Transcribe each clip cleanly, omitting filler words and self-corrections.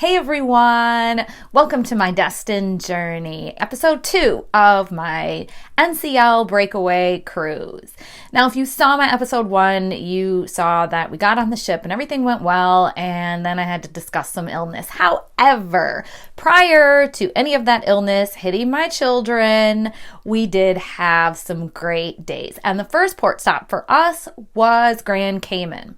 Hey everyone, welcome to my Destined journey, episode 2 of my NCL breakaway cruise. Now, if you saw my episode 1, you saw that we got on the ship and everything went well, and then I had to discuss some illness. However, prior to any of that illness hitting my children, we did have some great days. And the first port stop for us was Grand Cayman.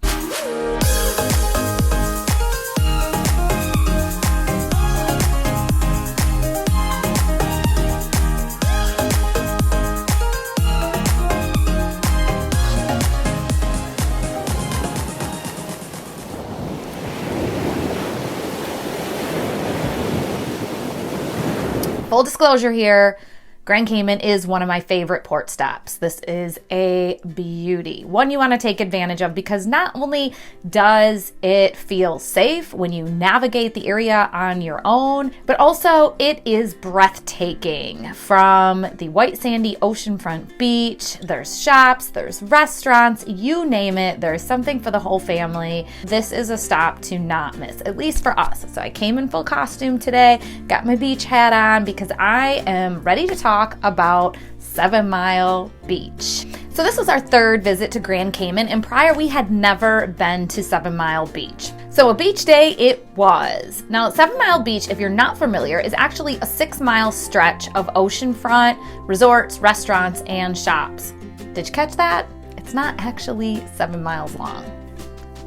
Full disclosure here, Grand Cayman is one of my favorite port stops. This is a beauty, one you want to take advantage of because not only does it feel safe when you navigate the area on your own, but also it is breathtaking. From the white sandy oceanfront beach, there's shops, there's restaurants, you name it, there's something for the whole family. This is a stop to not miss, at least for us. So I came in full costume today, got my beach hat on because I am ready to talk about 7 Mile Beach. So this was our third visit to Grand Cayman, and prior we had never been to 7 Mile Beach. So a beach day it was. Now 7 Mile Beach, if you're not familiar, is actually a 6-mile stretch of oceanfront, resorts, restaurants, and shops. Did you catch that? It's not actually 7 miles long.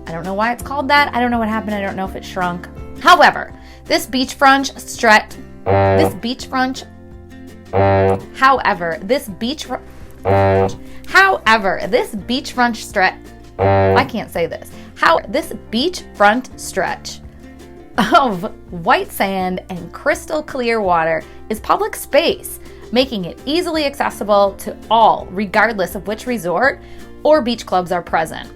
I don't know why it's called that. I don't know what happened. I don't know if it shrunk. However, this beachfront stretch, I can't say this. This beachfront stretch of white sand and crystal clear water is public space, making it easily accessible to all, regardless of which resort or beach clubs are present.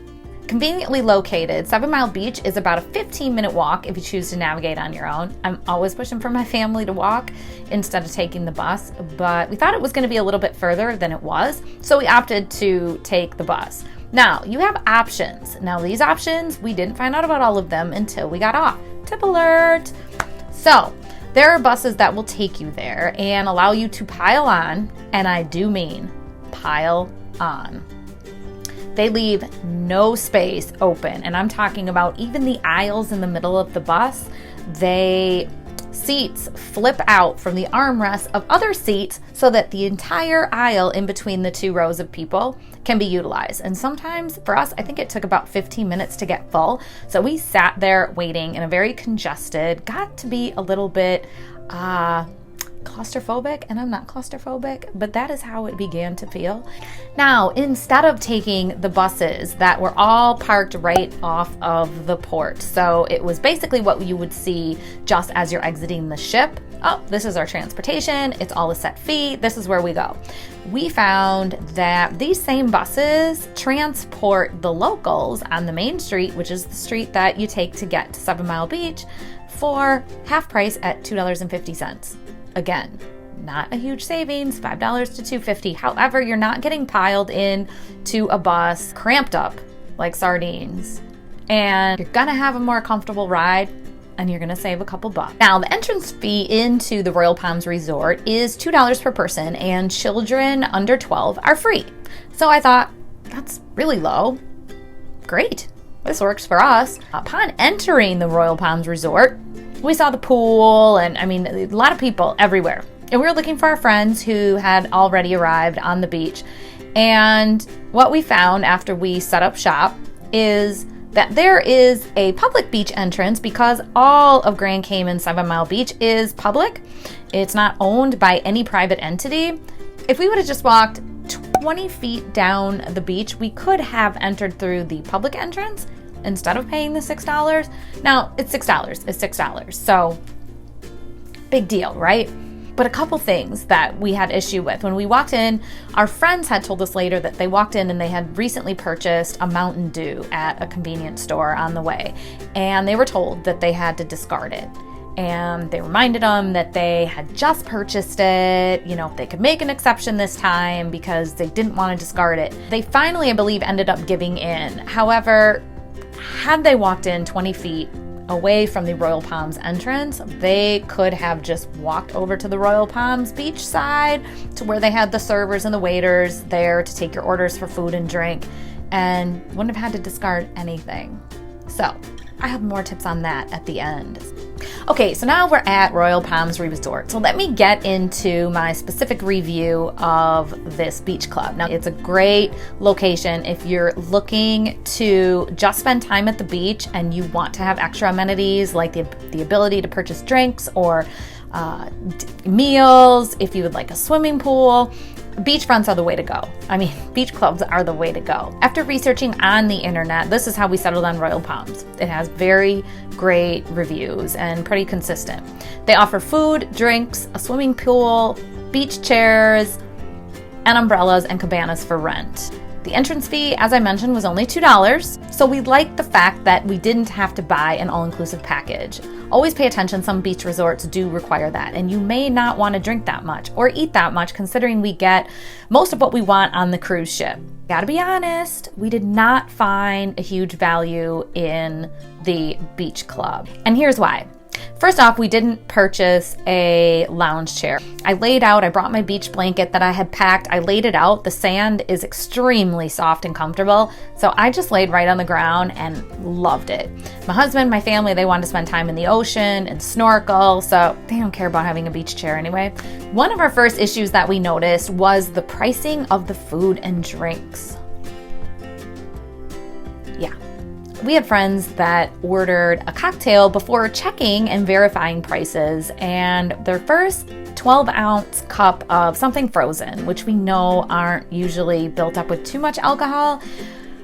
Conveniently located, 7 Mile Beach is about a 15-minute walk if you choose to navigate on your own. I'm always pushing for my family to walk instead of taking the bus, but we thought it was going to be a little bit further than it was, so we opted to take the bus. Now, you have options. Now, these options, we didn't find out about all of them until we got off. Tip alert! So, there are buses that will take you there and allow you to pile on, and I do mean pile on. They leave no space open, and I'm talking about even the aisles in the middle of the bus. Seats flip out from the armrests of other seats so that the entire aisle in between the two rows of people can be utilized. And sometimes for us, I think it took about 15 minutes to get full. So we sat there waiting in a very congested, got to be a little bit claustrophobic, and I'm not claustrophobic, but that is how it began to feel. Now, instead of taking the buses that were all parked right off of the port, so it was basically what you would see just as you're exiting the ship. Oh, this is our transportation. It's all a set fee. This is where we go. We found that these same buses transport the locals on the main street, which is the street that you take to get to 7 Mile Beach, for half price at $2.50. Again, not a huge savings, $5 to $2.50. However, you're not getting piled in to a bus cramped up like sardines, and you're gonna have a more comfortable ride, and you're gonna save a couple bucks. Now, the entrance fee into the Royal Palms Resort is $2 per person, and children under 12 are free. So I thought, that's really low. Great, this works for us. Upon entering the Royal Palms Resort, we saw the pool, and I mean, a lot of people everywhere. And we were looking for our friends who had already arrived on the beach. And what we found after we set up shop is that there is a public beach entrance because all of Grand Cayman 7 Mile Beach is public. It's not owned by any private entity. If we would have just walked 20 feet down the beach, we could have entered through the public entrance instead of paying the $6. Now, it's $6. So, big deal, right? But a couple things that we had issue with. When we walked in, our friends had told us later that they walked in and they had recently purchased a Mountain Dew at a convenience store on the way. And they were told that they had to discard it. And they reminded them that they had just purchased it, if they could make an exception this time because they didn't want to discard it. They finally, I believe, ended up giving in. However, had they walked in 20 feet away from the Royal Palms entrance. They could have just walked over to the Royal Palms beach side to where they had the servers and the waiters there to take your orders for food and drink, and wouldn't have had to discard anything. So I have more tips on that at the end. Okay, so now we're at Royal Palms Resort. So let me get into my specific review of this beach club. Now, it's a great location if you're looking to just spend time at the beach and you want to have extra amenities like the ability to purchase drinks or meals, if you would like a swimming pool. Beachfronts are the way to go. I mean, beach clubs are the way to go. After researching on the internet, this is how we settled on Royal Palms. It has very great reviews and pretty consistent. They offer food, drinks, a swimming pool, beach chairs, and umbrellas and cabanas for rent. The entrance fee, as I mentioned, was only $2, so we liked the fact that we didn't have to buy an all-inclusive package. Always pay attention, some beach resorts do require that, and you may not want to drink that much or eat that much considering we get most of what we want on the cruise ship. Gotta be honest, we did not find a huge value in the beach club, and here's why. First off, we didn't purchase a lounge chair. I brought my beach blanket that I had packed. I laid it out. The sand is extremely soft and comfortable. So I just laid right on the ground and loved it. My husband, my family, they wanted to spend time in the ocean and snorkel. So they don't care about having a beach chair anyway. One of our first issues that we noticed was the pricing of the food and drinks. Yeah. We had friends that ordered a cocktail before checking and verifying prices, and their first 12-ounce cup of something frozen, which we know aren't usually built up with too much alcohol,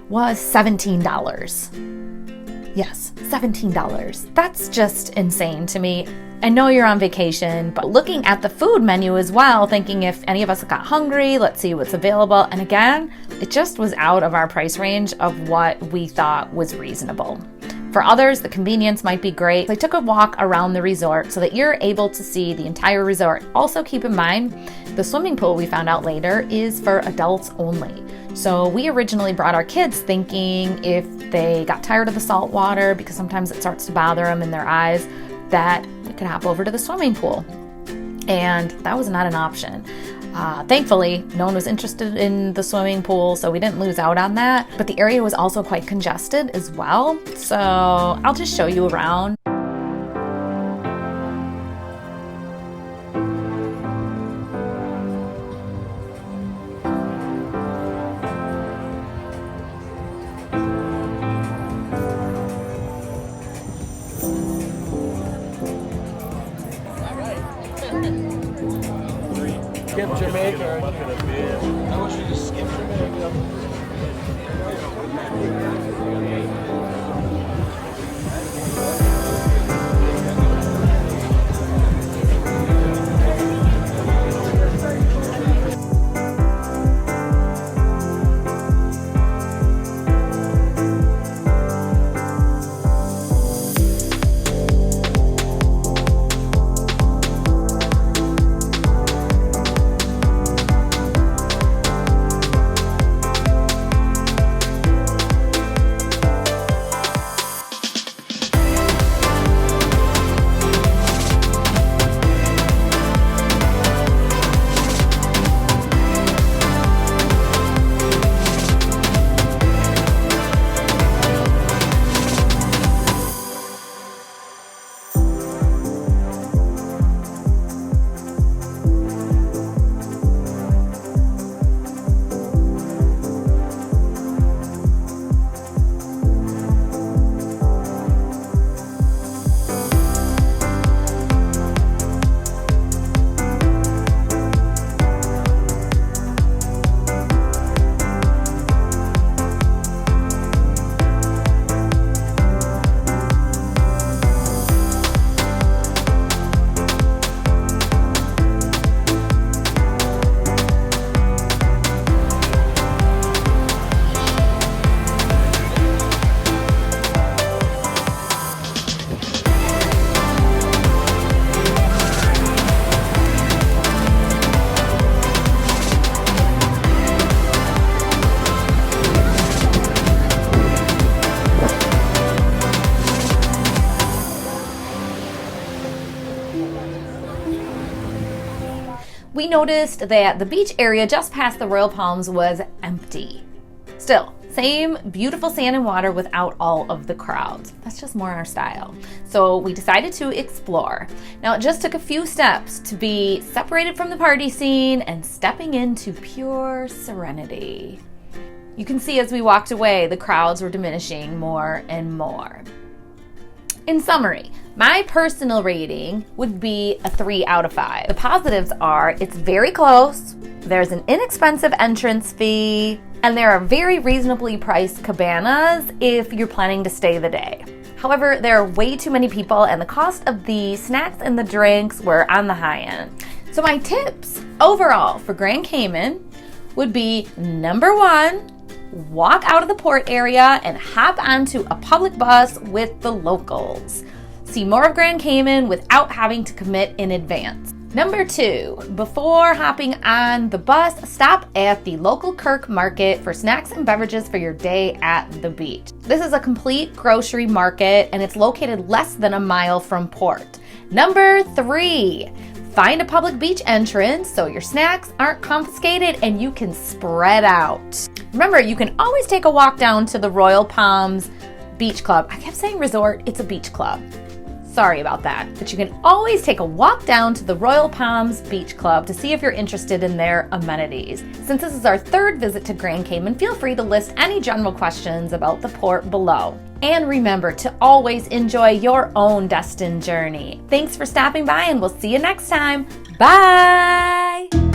was $17. Yes, $17. That's just insane to me. I know you're on vacation, but looking at the food menu as well, thinking if any of us got hungry, let's see what's available. And again, it just was out of our price range of what we thought was reasonable. For others, the convenience might be great. I took a walk around the resort so that you're able to see the entire resort. Also keep in mind, the swimming pool we found out later is for adults only. So we originally brought our kids thinking if they got tired of the salt water, because sometimes it starts to bother them in their eyes, that we could hop over to the swimming pool. And that was not an option. Thankfully, no one was interested in the swimming pool, so we didn't lose out on that. But the area was also quite congested as well. So I'll just show you around. Skip Jamaica. I want you to skip Jamaica. we noticed that the beach area just past the Royal Palms was empty. Still, same beautiful sand and water without all of the crowds. That's just more our style. So we decided to explore. Now it just took a few steps to be separated from the party scene and stepping into pure serenity. You can see as we walked away, the crowds were diminishing more and more. In summary, my personal rating would be a 3 out of 5. The positives are it's very close, there's an inexpensive entrance fee, and there are very reasonably priced cabanas if you're planning to stay the day. However, there are way too many people and the cost of the snacks and the drinks were on the high end. So my tips overall for Grand Cayman would be number 1, walk out of the port area and hop onto a public bus with the locals. See more of Grand Cayman without having to commit in advance. Number 2, before hopping on the bus, stop at the local Kirk market for snacks and beverages for your day at the beach. This is a complete grocery market and it's located less than a mile from port. Number 3, find a public beach entrance so your snacks aren't confiscated and you can spread out. Remember, you can always take a walk down to the Royal Palms Beach Club. I kept saying resort, it's a beach club. Sorry about that. But you can always take a walk down to the Royal Palms Beach Club to see if you're interested in their amenities. Since this is our 3rd visit to Grand Cayman, feel free to list any general questions about the port below. And remember to always enjoy your own Destined journey. Thanks for stopping by and we'll see you next time. Bye!